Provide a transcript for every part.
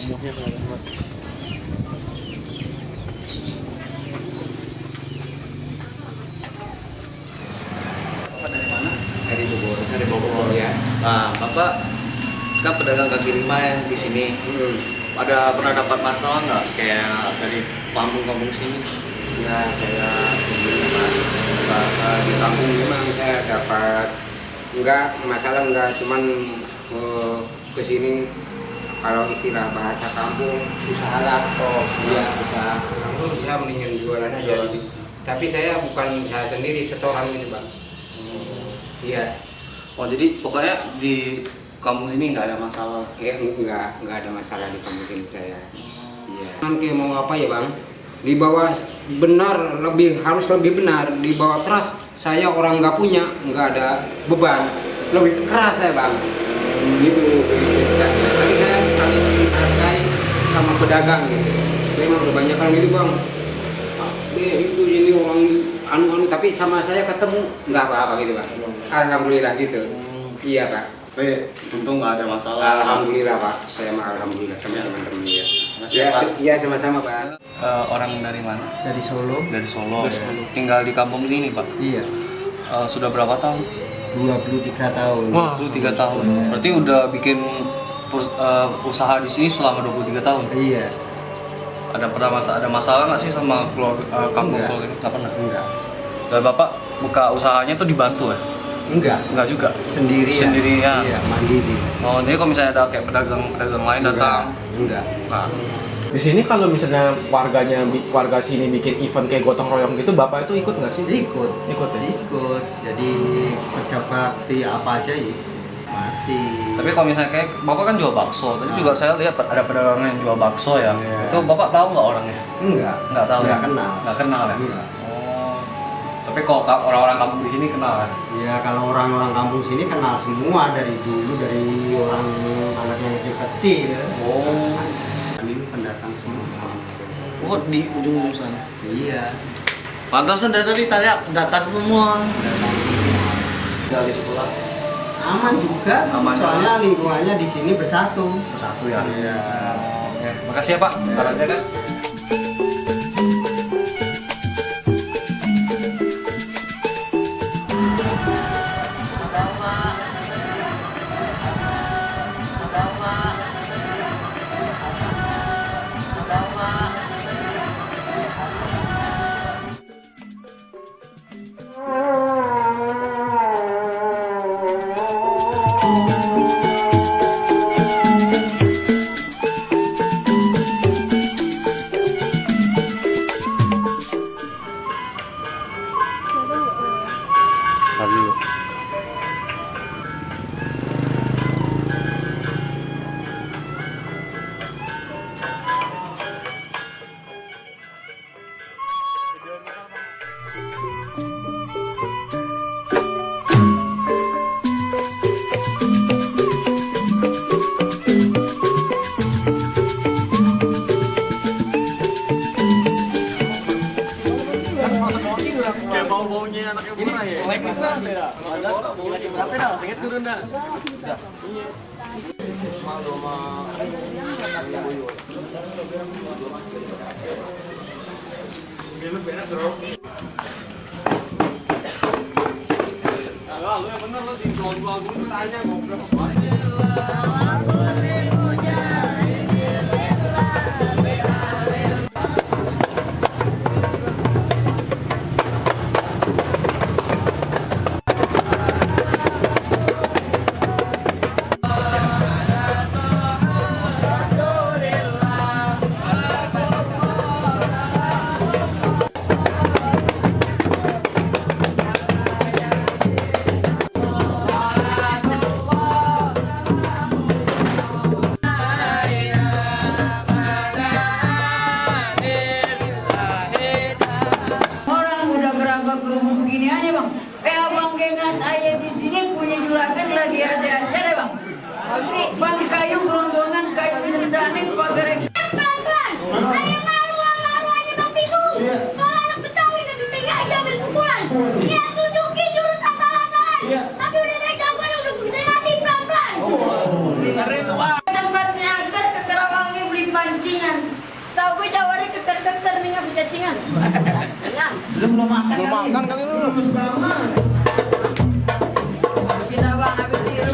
kumuhnya banget. Bapak dari mana? Dari Bogor. Dari Bogor ya. Nah, Bapak kan pedagang kaki lima yang di sini. Ada pernah dapat masalah nggak kayak dari kampung-kampung sini? Ya saya begini Pak. Di kampung memang saya dapat enggak masalah, enggak cuman ke sini kalau istilah bahasa kampung usaha lah. Oh, Iya usaha. Lalu saya mendingan jualan aja gitu. Tapi saya bukan saya sendiri, setoran gitu Bang. Iya. Oh, jadi pokoknya di kampung sini nggak ada masalah. Enggak ada masalah di kampung sini saya. Iya. Kan kayak mau apa ya Bang? Di bawah benar harus lebih benar, di bawah keras saya orang nggak punya, nggak ada beban, lebih keras saya Bang. Gitu ceritanya. Tapi saya saling menghargai sama pedagang gitu. Memang kebanyakan gitu Bang. Itu ini orang anu tapi sama saya ketemu nggak apa-apa gitu Pak. Alhamdulillah gitu. Iya Pak. Tapi untung nggak ada masalah. Alhamdulillah Pak. Saya mah alhamdulillah sama teman-teman ya. Makasih ya, Pak. Iya sama-sama Pak. Orang dari mana? Dari Solo. Dari Solo. Ya. Tinggal di kampung ini Pak. Iya. Sudah berapa tahun? 23 tahun. Wah, 23 tahun. Berarti udah bikin usaha di sini selama 23 tahun. Iya. Ada masalah nggak sih sama kampung Enggak. keluarga ini? Nggak pernah. Enggak. Dan Bapak buka usahanya tuh dibantu ya? Enggak. Enggak juga. Sendirian. Iya, mandiri. Oh, jadi kalau misalnya ada kayak pedagang lain datang, Enggak. nah, Di sini kalau misalnya warga sini bikin event kayak gotong royong gitu, Bapak itu ikut nggak sih? Ikut. Ikut ya? Ikut. Jadi kerja bakti apa aja ya. Masih. tapi kalau misalnya kayak Bapak kan jual bakso, tadi juga saya lihat ada pedagang yang jual bakso ya. Iya. Itu Bapak tahu nggak orangnya? Enggak. Nggak tahu. Nggak ya? kenal. Nggak kenal ya? Enggak. Oh. Tapi kalau orang-orang kampung di sini kenal ya? Ya kalau orang-orang kampung sini kenal semua dari dulu, dari orang anak yang kecil-kecil. Oh. Ini pendatang semua. Oh, di ujung-ujung sana. Iya. Pantasan dari tadi tanya datang semua. Dari sekolah Aman juga, Aman soalnya lingkungannya di sini bersatu. satu ya. Iya. Oke, makasih ya Pak. Sarannya kan. Kayak bau-baunya anaknya murah ya? Naik bisa beda. Ada berapa dah? Sengit turun dah. Udah. Lu yang bener lu jual-jual dulu tanya mau berapa banyak. dokter nih nggak bercacingan. Belum makan kali lu. Habisin abang, habisin.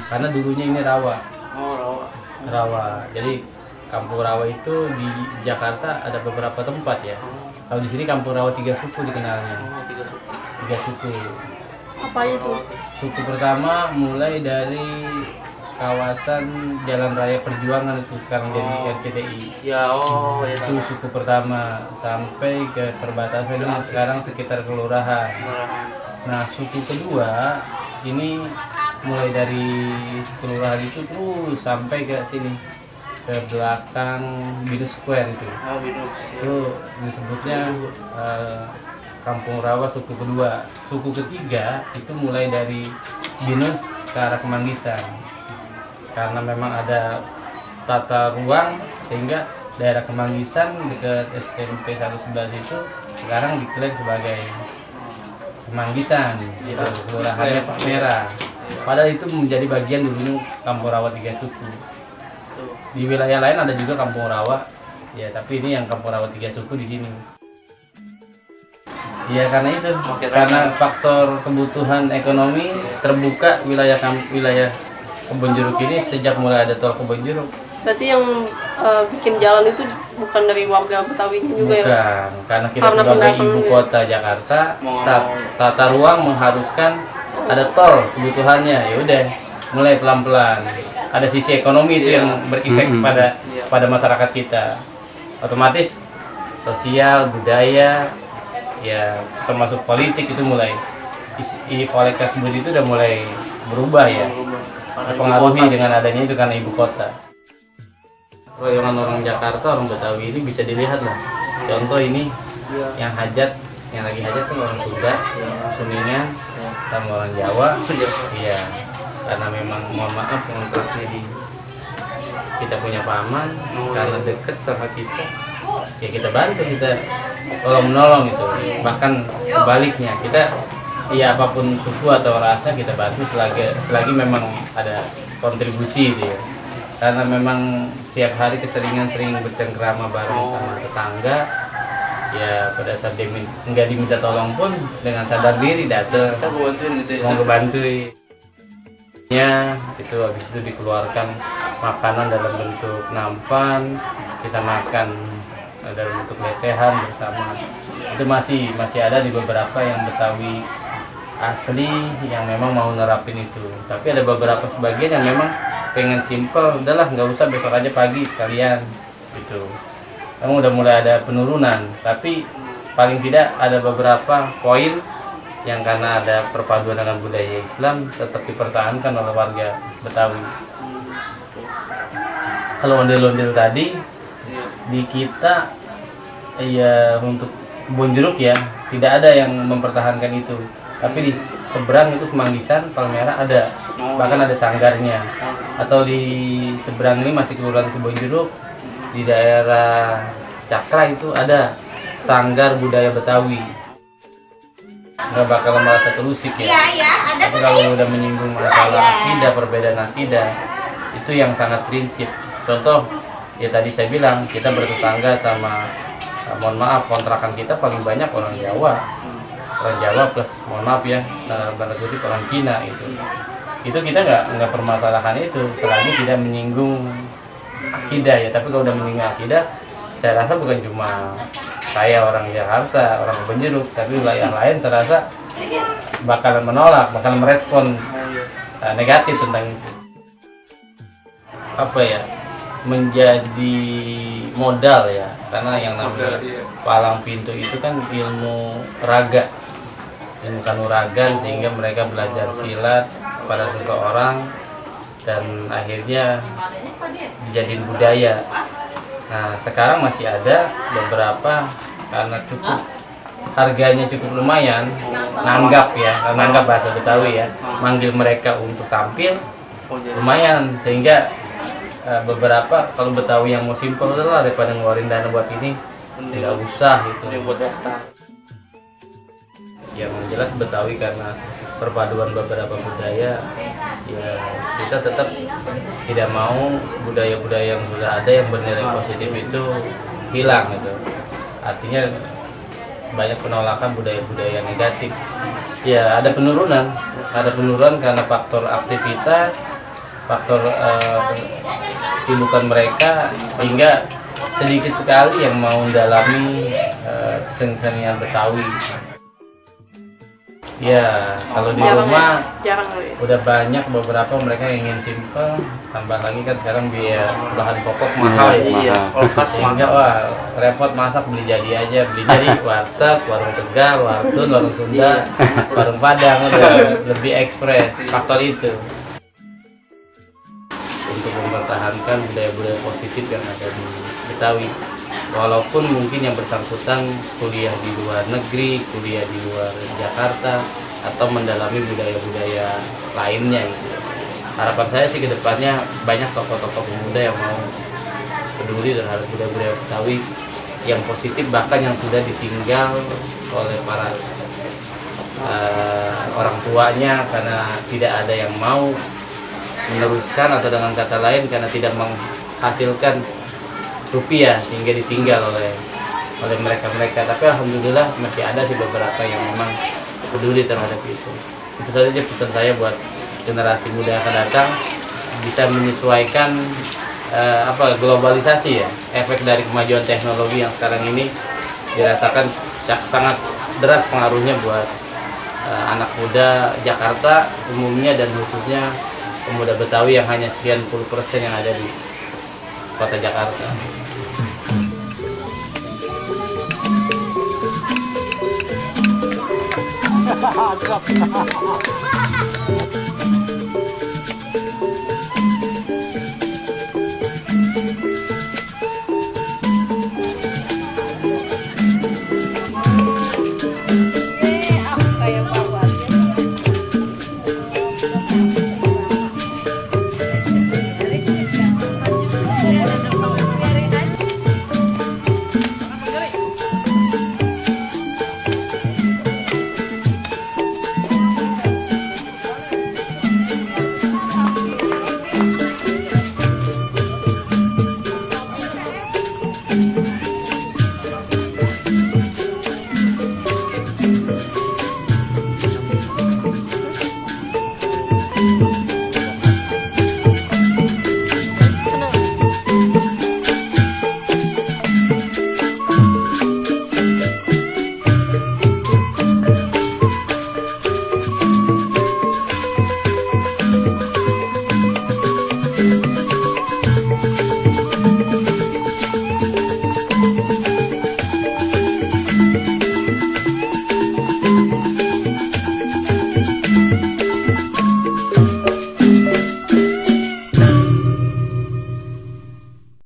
Karena dulunya ini rawa. Oh, rawa. Rawa. Jadi Kampung Rawa itu di Jakarta ada beberapa tempat ya. Kalau di sini Kampung Rawa 3 suku dikenalnya. Oh, 3 suku. 3 suku. Apa itu? Suku pertama mulai dari kawasan Jalan Raya Perjuangan itu sekarang jadi RCTI. Ya, oh, ya Itu suku pertama sampai ke perbatasan yang sekarang sekitar kelurahan. Nah, suku kedua ini mulai dari kelurahan itu terus sampai ke sini, ke belakang Binus Square itu. Oh, Binus. Itu disebutnya Kampung Rawa suku kedua. Suku ketiga itu mulai dari Binus ke arah Kemanggisan. Karena memang ada tata ruang sehingga daerah Kemanggisan dekat SMP 111 itu sekarang diklaim sebagai Kemanggisan, itu kelurahannya Pak Merah. Padahal itu menjadi bagian dulunya Kampung Rawa 3 suku. Di wilayah lain ada juga Kampung Rawa, ya tapi ini yang Kampung Rawa 3 suku di sini. Ya karena itu, karena faktor kebutuhan ekonomi terbuka wilayah Kebon Jeruk ini sejak mulai ada tol Kebon Jeruk. Berarti yang bikin jalan itu bukan dari warga Betawi juga ya? Bukan, karena kita Karena sebagai pendatang ibu juga. kota Jakarta, tata ruang mengharuskan ada tol kebutuhannya. Ya udah, mulai pelan-pelan. Ada sisi ekonomi itu yang berefek pada masyarakat kita. Otomatis sosial, budaya, ya termasuk politik itu mulai politik tersebut itu udah mulai berubah ya. Terpengaruhi dengan adanya itu karena ibu kota. Royongan orang Jakarta, orang Betawi ini bisa dilihat lah. Contoh ini yang hajat, yang lagi hajat tuh orang Sunda, Suningan, sama orang Jawa. Iya, karena memang mohon maaf kontraknya kita punya paman, karena deket sama kita, ya kita bantu, kita tolong menolong itu. Bahkan sebaliknya kita, ya apapun suku atau rasa kita bantu selagi memang ada kontribusi dia. Karena memang tiap hari keseringan sering bercengkrama bareng sama tetangga, ya pada saat dia nggak diminta tolong pun dengan sadar diri datang mau ngebantuin. Ya itu habis itu dikeluarkan makanan dalam bentuk nampan, kita makan dalam bentuk lesehan bersama. Itu masih ada di beberapa yang Betawi asli yang memang mau nerapin itu. Tapi ada beberapa sebagian yang memang pengen simple, udahlah nggak usah, besok aja pagi sekalian gitu. Kamu udah mulai ada penurunan, tapi paling tidak ada beberapa poin yang karena ada perpaduan dengan budaya Islam tetap dipertahankan oleh warga Betawi. Kalau ondel-ondel tadi di kita ya untuk Kebon Jeruk ya tidak ada yang mempertahankan itu, tapi di seberang itu Kemanggisan, Palmerah ada, bahkan ada sanggarnya. Atau di seberang ini masih kelurahan Kebon Jeruk, di daerah Cakra itu ada sanggar budaya Betawi. Nggak bakal merasa terusik ya. Tapi kalau udah menyinggung masalah akidah, perbedaan akidah, itu yang sangat prinsip. Contoh, ya tadi saya bilang kita bertetangga sama, mohon maaf, kontrakan kita paling banyak orang Jawa. Orang Jawa plus, mohon maaf ya, tanda kutip orang Cina itu kita nggak permasalahkan itu selagi tidak menyinggung akidah ya. Tapi kalau udah menyinggung akidah, saya rasa bukan cuma saya orang Jakarta, orang Kebon Jeruk, tapi wilayah lain saya rasa bakalan menolak, bakalan merespon negatif tentang itu. Apa ya, menjadi modal ya, karena yang namanya palang pintu itu kan ilmu raga, ilmu kanuragan, sehingga mereka belajar silat, kepada seseorang dan akhirnya dijadiin budaya. Nah, sekarang masih ada beberapa karena harganya cukup lumayan, nanggap bahasa Betawi ya, manggil mereka untuk tampil lumayan, sehingga beberapa kalau Betawi yang mau simpel lah daripada ngeluarin dana buat ini tidak usah gitu. buat pesta. Yang jelas Betawi karena perpaduan beberapa budaya, ya kita tetap tidak mau budaya-budaya yang sudah ada yang bernilai positif itu hilang gitu. Artinya banyak penolakan budaya-budaya negatif. Ya ada penurunan karena faktor aktivitas, faktor kesibukan mereka, hingga sedikit sekali yang mau mendalami kesenian Betawi. Ya, kalau di rumah jarang ya. udah banyak beberapa mereka yang ingin simple, tambah lagi kan sekarang biaya bahan pokok mahal ya. Iya, Sehingga wah repot masak, beli jadi warteg, warung Tegal, warung Sunda, warung Padang, udah lebih ekspres. Faktor itu untuk mempertahankan budaya-budaya positif yang ada di Betawi. Walaupun mungkin yang bersangkutan kuliah di luar negeri, kuliah di luar Jakarta, atau mendalami budaya-budaya lainnya gitu. Harapan saya sih ke depannya banyak tokoh-tokoh pemuda yang mau peduli terhadap budaya-budaya Betawi yang positif, bahkan yang sudah ditinggal oleh para orang tuanya karena tidak ada yang mau meneruskan, atau dengan kata lain karena tidak menghasilkan rupiah sehingga ditinggal oleh mereka. Tapi alhamdulillah masih ada sih beberapa yang memang peduli terhadap itu. Itu saja pesan saya buat generasi muda yang akan datang, bisa menyesuaikan globalisasi ya, efek dari kemajuan teknologi yang sekarang ini dirasakan sangat deras pengaruhnya buat anak muda Jakarta umumnya, dan khususnya pemuda Betawi yang hanya sekian puluh % yang ada di kota Jakarta.